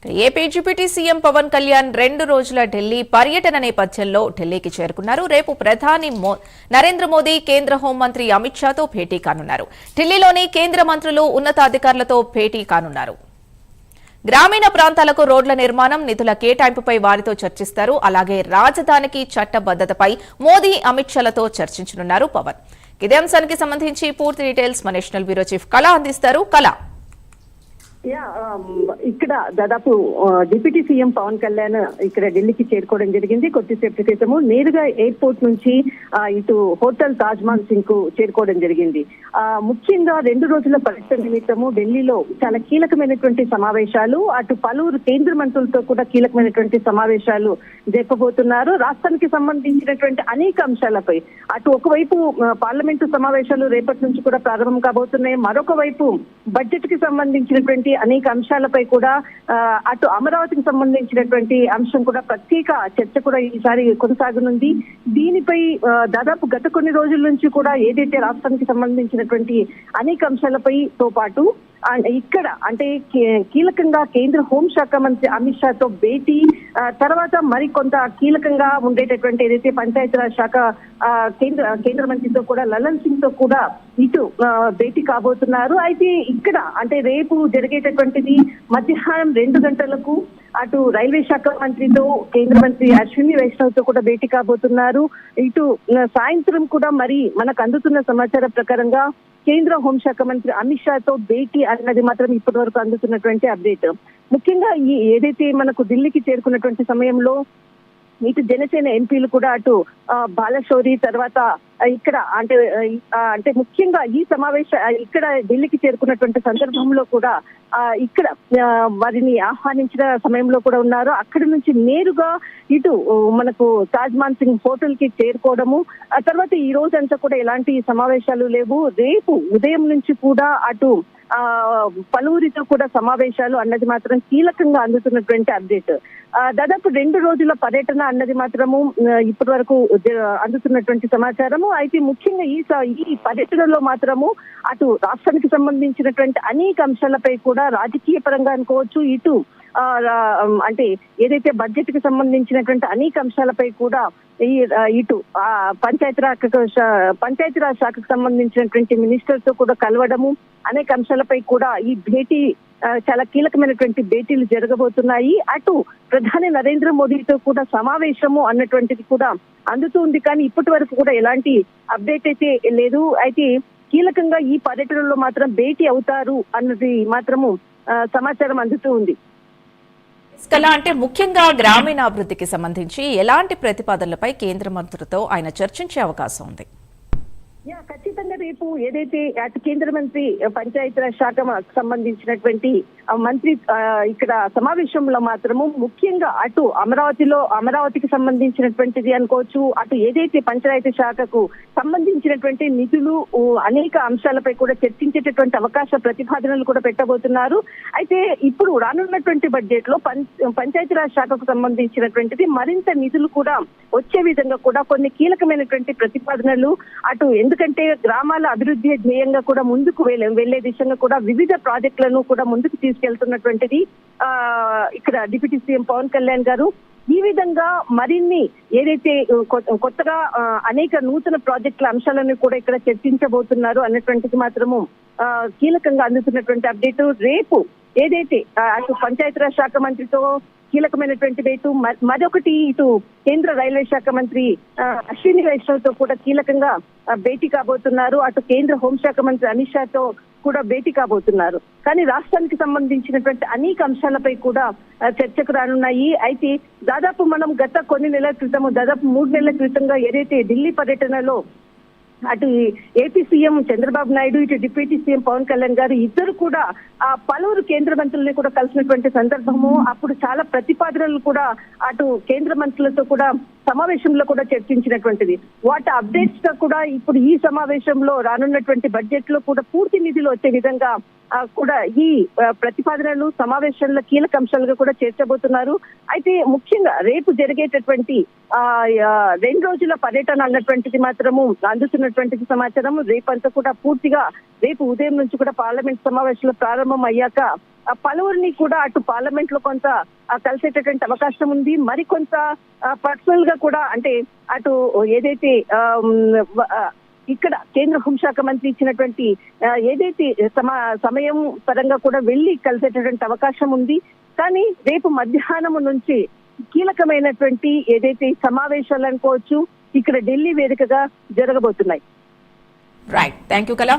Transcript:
AP deputy CM Pawan Kalyan 2 రోజుల ఢిల్లీ పర్యటన నేపథ్యంలో ఢిల్లీకి చేరుకున్నారు. రేపు ప్రధాని నరేంద్ర మోదీ కేంద్ర హోంమంత్రి అమిత్ షాతో భేటీ కానున్నారు. ఢిల్లీలోని కేంద్ర మంత్రులు ఉన్నతాధికారులతో భేటీ కానున్నారు. గ్రామీణ ప్రాంతాలకు రోడ్ల నిర్మాణం, నిధుల కేటాయింపుపై వారితో చర్చిస్తారు. అలాగే రాజధానికి చట్టబద్దతపై మోదీ అమిత్ షాలతో చర్చించనున్నారు పవన్. ఇదే అంశానికి సంబంధించి పూర్తి డీటెయిల్స్ మా నేషనల్ బ్యూరో చీఫ్ కళ అందిస్తారు. కళ, ఇక్కడ దాదాపు డిప్యూటీ సీఎం పవన్ కళ్యాణ్ ఇక్కడ ఢిల్లీకి చేరుకోవడం జరిగింది. కొద్దిసేపటి క్రితము నేరుగా ఎయిర్పోర్ట్ నుంచి ఇటు హోటల్ తాజ్ మహల్ సింగ్ కు చేరుకోవడం జరిగింది. ముఖ్యంగా 2 రోజుల పర్యటన నిమిత్తము ఢిల్లీలో చాలా కీలకమైనటువంటి సమావేశాలు, అటు పలువురు కేంద్ర మంత్రులతో కూడా కీలకమైనటువంటి సమావేశాలు జరపబోతున్నారు. రాష్ట్రానికి సంబంధించినటువంటి అనేక అంశాలపై అటు ఒకవైపు పార్లమెంటు సమావేశాలు రేపటి నుంచి కూడా ప్రారంభం కాబోతున్నాయి. మరొక వైపు బడ్జెట్ కి సంబంధించినటువంటి అనేక అంశాలపై కూడా అటు అమరావతికి సంబంధించినటువంటి అంశం కూడా ప్రత్యేక చర్చ కూడా ఈసారి కొనసాగనుంది. దీనిపై దాదాపు గత కొన్ని రోజుల నుంచి కూడా ఏదైతే రాష్ట్రానికి సంబంధించినటువంటి అనేక అంశాలపై తో పాటు ఇక్కడ అంటే కీలకంగా కేంద్ర హోంశాఖ మంత్రి అమిత్ షాతో భేటీ, తర్వాత మరికొంత కీలకంగా ఉండేటటువంటి ఏదైతే పంచాయతీరాజ్ శాఖ కేంద్ర మంత్రితో కూడా లలన్ సింగ్ తో కూడా ఇటు భేటీ కాబోతున్నారు. అయితే ఇక్కడ అంటే రేపు జరిగేటటువంటిది మధ్యాహ్నం 2 గంటలకు అటు రైల్వే శాఖ మంత్రితో కేంద్ర మంత్రి అశ్విని వైష్ణవ్ తో కూడా భేటీ కాబోతున్నారు. ఇటు సాయంత్రం కూడా మరి మనకు అందుతున్న సమాచారం ప్రకారంగా కేంద్ర హోంశాఖ మంత్రి అమిత్ షాతో భేటీ అన్నది మాత్రం ఇప్పటి వరకు అందుతున్నటువంటి అప్డేట్. ముఖ్యంగా ఈ ఏదైతే మనకు ఢిల్లీకి చేరుకున్నటువంటి సమయంలో ఇటు జనసేన ఎంపీలు కూడా అటు బాలశౌరి తర్వాత ఇక్కడ అంటే ముఖ్యంగా ఈ ఇక్కడ ఢిల్లీకి చేరుకున్నటువంటి సందర్భంలో కూడా ఇక్కడ వారిని ఆహ్వానించిన సమయంలో కూడా ఉన్నారు. అక్కడి నుంచి నేరుగా ఇటు మనకు తాజ్ మహల్ సింగ్ హోటల్ కి చేరుకోవడము, ఆ తర్వాత ఈ రోజంతా కూడా ఎలాంటి సమావేశాలు లేవు. రేపు ఉదయం నుంచి కూడా అటు పలువురితో కూడా సమావేశాలు అన్నది మాత్రం కీలకంగా అందుతున్నటువంటి అప్డేట్. దాదాపు 2 రోజుల పర్యటన అన్నది మాత్రము ఇప్పటి వరకు అందుతున్నటువంటి సమాచారము. అయితే ముఖ్యంగా ఈ పర్యటనలో మాత్రము అటు రాష్ట్రానికి సంబంధించినటువంటి అనేక అంశాలపై కూడా రాజకీయ పరంగా అనుకోవచ్చు, ఇటు అంటే ఏదైతే బడ్జెట్ కి సంబంధించినటువంటి అనేక అంశాలపై కూడా ఇటు పంచాయతీరాజ్ శాఖకు సంబంధించినటువంటి మినిస్టర్ తో కూడా కలవడము, అనేక అంశాలపై కూడా ఈ భేటీ చాలా కీలకమైనటువంటి భేటీలు జరగబోతున్నాయి. అటు ప్రధాని నరేంద్ర మోదీతో కూడా సమావేశము అన్నటువంటిది కూడా అందుతుంది. కానీ ఇప్పటి వరకు కూడా ఎలాంటి అప్డేట్ అయితే లేదు. అయితే కీలకంగా ఈ పర్యటనలో మాత్రం భేటీ అవుతారు అన్నది మాత్రము సమాచారం అందుతూ ఉంది. అంటే ముఖ్యంగా గ్రామీణాభివృద్ధికి సంబంధించి ఎలాంటి ప్రతిపాదనలపై కేంద్ర మంత్రులతో ఆయన చర్చించే అవకాశం ఉంది? ఖచ్చితంగా రేపు ఏదైతే అటు కేంద్ర మంత్రి పంచాయతీరాజ్ శాఖకు సంబంధించినటువంటి మంత్రి ఇక్కడ సమావేశంలో మాత్రము ముఖ్యంగా అటు అమరావతికి సంబంధించినటువంటిది అనుకోవచ్చు, అటు ఏదైతే పంచాయతీ శాఖకు సంబంధించినటువంటి నిధులు అనేక అంశాలపై కూడా చర్చించేటటువంటి అవకాశ ప్రతిపాదనలు కూడా పెట్టబోతున్నారు. అయితే ఇప్పుడు రానున్నటువంటి బడ్జెట్ లో పంచాయతీరాజ్ శాఖకు సంబంధించినటువంటిది మరింత నిధులు కూడా వచ్చే విధంగా కూడా కొన్ని కీలకమైనటువంటి ప్రతిపాదనలు అటు ఎందుకంటే గ్రామాల అభివృద్ధి ధ్యేయంగా కూడా ముందుకు వెళ్లే దిశగా కూడా వివిధ ప్రాజెక్టులను కూడా ముందుకు తీసుకెళ్తున్నటువంటిది ఇక్కడ డిప్యూటీ సీఎం పవన్ కళ్యాణ్ గారు. ఈ విధంగా మరిన్ని ఏదైతే కొత్తగా అనేక నూతన ప్రాజెక్టుల అంశాలను కూడా ఇక్కడ చర్చించబోతున్నారు అన్నటువంటిది మాత్రము కీలకంగా అందుతున్నటువంటి అప్డేట్. రేపు ఏదైతే అటు పంచాయతీరాజ్ శాఖ మంత్రితో కీలకమైనటువంటి భేటీ, మరొకటి ఇటు కేంద్ర రైల్వే శాఖ మంత్రి అశ్విని వైష్ణవ్ తో కూడా కీలకంగా భేటీ కాబోతున్నారు. అటు కేంద్ర హోంశాఖ మంత్రి అమిత్ షాతో కూడా భేటీ కాబోతున్నారు. కానీ రాష్ట్రానికి సంబంధించినటువంటి అనేక అంశాలపై కూడా చర్చకు రానున్నాయి. అయితే దాదాపు మనం గత కొన్ని నెలల క్రితము దాదాపు 3 నెలల క్రితంగా ఏదైతే ఢిల్లీ పర్యటనలో అటు ఏపీ సీఎం చంద్రబాబు నాయుడు, ఇటు డిప్యూటీ సీఎం పవన్ కళ్యాణ్ గారు ఇద్దరు కూడా పలువురు కేంద్ర మంత్రుల్ని కూడా కలిసినటువంటి సందర్భము, అప్పుడు చాలా ప్రతిపాదనలు కూడా అటు కేంద్ర మంత్రులతో కూడా సమావేశంలో కూడా చర్చించినటువంటిది. వాటి అప్డేట్స్ గా కూడా ఇప్పుడు ఈ సమావేశంలో రానున్నటువంటి బడ్జెట్ లో కూడా పూర్తి నిధులు వచ్చే విధంగా కూడా ఈ ప్రతిపాదనలు సమావేశంలో కీలక అంశాలుగా కూడా చేర్చబోతున్నారు. అయితే ముఖ్యంగా రేపు జరిగేటటువంటి 2 రోజుల పర్యటన అన్నటువంటిది మాత్రము అందుతున్నటువంటి సమాచారం. రేపంతా కూడా పూర్తిగా రేపు ఉదయం నుంచి కూడా పార్లమెంట్ సమావేశాలు ప్రారంభం అయ్యాక పలువురిని కూడా అటు పార్లమెంట్ లో కొంత కలిసేటటువంటి అవకాశం ఉంది. మరికొంత పర్సనల్ గా కూడా అంటే అటు ఏదైతే ఇక్కడ కేంద్ర హోంశాఖ మంత్రి ఇచ్చినటువంటి ఏదైతే సమయం పరంగా కూడా వెళ్లి కలిసేటటువంటి అవకాశం ఉంది. కానీ రేపు మధ్యాహ్నం నుంచి కీలకమైనటువంటి ఏదైతే సమావేశాలు అనుకోవచ్చు ఇక్కడ ఢిల్లీ వేదికగా జరగబోతున్నాయి. రైట్, థ్యాంక్ యూ కళ.